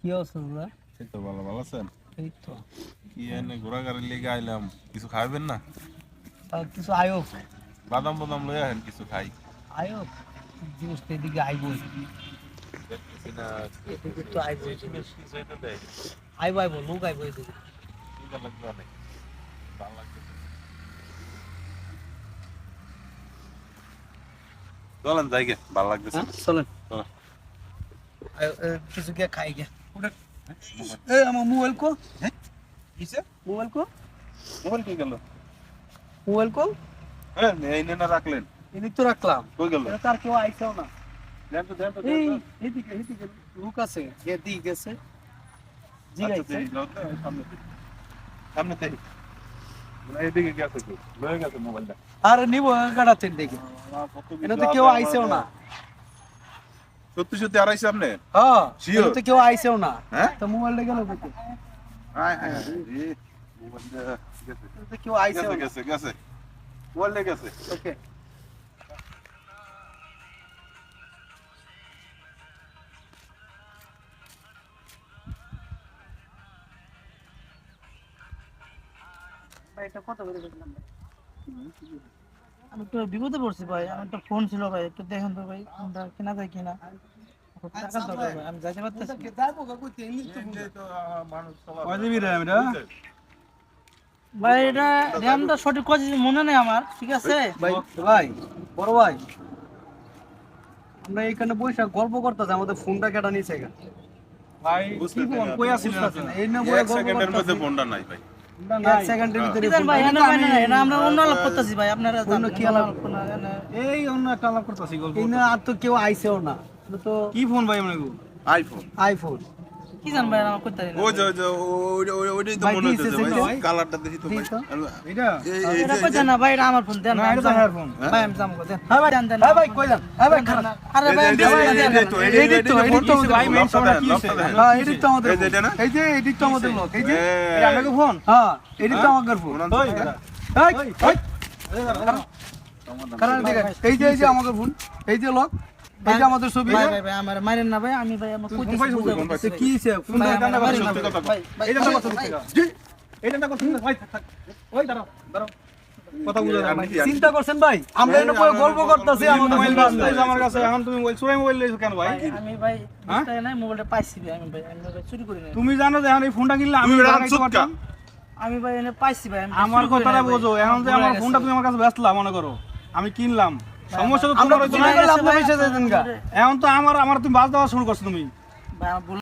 কি অবস্থা দাদা? এই তো ভালো ভালো আছেন? এই তো কি এনে ঘোরাঘুরির লেগে আইলাম, কিছু খাইবেন না? কিছু আয়োগ বাদাম বাদাম লয়ে আহেন, কিছু খাই। আয়োগ জিনিস তো এদিকে আইবই, দেখতেছি না এদিকে তো আইবই, কিছু এটা দেয় আইবো আইবো লোক আইবো এদিকে। খিদা লাগবে অনেক, ভালো লাগতেছে। চলেন যাই গে, ভালো লাগতেছে। হ্যাঁ চলেন চলেন। কিছু কে খাই গে। এই আমার মোবাইল কো, হ্যাঁ কিসে মোবাইল কো, মোবাইল কই গেল? মোবাইল কো হ্যাঁ এই নেনা রাখলেন, এদিক তো রাখলাম, কই গেল? এটা তার কেউ আইছেও না। দেন তো দেন তো এই দেন এদিকে এদিকে লোক আছে, এদিকে গেছে তো। জি আচ্ছা গাইছে। দেই যাও তো, সামনে দেই, সামনে দেই। না এদিকে গেছে কি লয়ে গেছে মোবাইলটা। আরে নিব গাড়াতে দেখি, এটা তো কেউ আইছেও না। সত্যি সত্যি আড়াইছে আপনি? হ্যাঁ Sure? এটা তো কেউ আইছেও না, হ্যাঁ তো মোবাইলটা গেল কোথায়? হায় হায় রে, মোবাইলটা গেছে এটা তো কেউ আইছেও গেছে না। গেছে গেছে, মোবাইলটা গেছে। ওকে ভাই এটা কত করে বেচলাম ভাই? আমি তো বিপদে পড়ছি ভাই, আমার একটা ফোন ছিল ভাই, একটু দেখেন তো ভাই ফোনটা কেনা যায় কিনা। খুব টাকা দরকার ভাই, আমি যাইতে পারতেছি না। ভাই এটা র্যামটা সঠিক কথা মনে নেই আমার, ঠিক আছে ভাই। ভাই বড় ভাই, আমরা এখানে বসে গল্প করতেছি, আমাদের ফোনটা কেটে নিয়েছে এখানে ভাই বুঝতে কি পারছি না। কই আছিস এই না বলে এক গল্প সেকেন্ডের মধ্যে করতেছি। ফোনটা নাই ভাই। এক সেকেন্ডের ভিতরে ভাই ফোনটা- এনে ভাই না আমরা অন্য আলাপ করতেছি ভাই, আপনারা অন্য কি আলাপ? এই অন্য একটা আলাপ করতেছি গল্প এই না আর তো কেউ আইছেও না, এটা তো কি ফোন ভাই মনে গো আইফোন। আইফোন। কি জান ভাই আমার করতে দিন ওই যে ওইটাই তো ভাই, মনে দিছে হইতেছে তো ভাই, ভাই। কালারটা দেখি তো ভাই। দিছে তো। এটা এই এটা যে কইছেন না ভাই, এটা আমার ফোন দেন না ভাই, এটা তো হেয়ার ফোন ভাই আমি জামগো দেন। হ্যাঁ ভাই, দেন দেন হ্যাঁ ভাই কই যান, হ্যাঁ ভাই খারাপ। আরে ভাই আমি দেন দেন দেন। এডিট তো ভাই মেন সমস্যা কি হইছে হ্যাঁ এডিট তো আমাদের এই যে এটা না? এই যে এডিট তো আমাদের লোক, এই যে এটা আপনাকে ফোন হ্যাঁ এডিট তো আমাদের ফোন। ওই এই কারণ দেখেন এই যে আমাদের ফোন, এই যে লোক, এই যে আমাদের ছবি। ভাই ভাই ভাই আমার মারেন না ভাই, আমি ভাই আমার কইতেছি পাইছো কই? বুঝাবো। তো কি হইছে ফোন ভাই, দাও আমার না মারেন না সত্যি ভাই, কথা ভাই, ভাই, এটা ভাই, কথা ভাই, জি এটা না কথা ভাই থাক ওই দাঁড়াও দাঁড়াও কথা বুঝা দাও ভাই চিন্তা করছেন ভাই, আমরা এনে বসে গল্প করতেছি, আমাদের মোবাইল ফোন বাজছে আমার কাছে, এখন তুমি মোবাইল চুরাই মোবাইল লইছো কেন ভাই? ভাই, আমি ভাই বুঝতে নাই মোবাইলটা পাইছি ভাই, আমি ভাই ভাই চুরি করি নাই। তুমি জানো যে এখন এই ফোনটা কিনলে আমি তুমি রাত লাগাইতে সুৎকা। পারতাম? আমি ভাই এনে পাইছি ভাই, আমি আমার চুরি করি কথাটা নাই ভাই। বোঝো, এখন যে ভুলে আমার গেছি। ফোনটা তুমি আমার কাছে বেচলা মনে করো, আমি কিনলাম, সমস্যা তো আমরা তোমার হইতো বুঝে না। গেলাম, আপনি বেঁচে যেতেন গা। এখন তো আমার তুমি বাজ দেওয়া শুরু করছো তুমি। ভাই আমার ভুল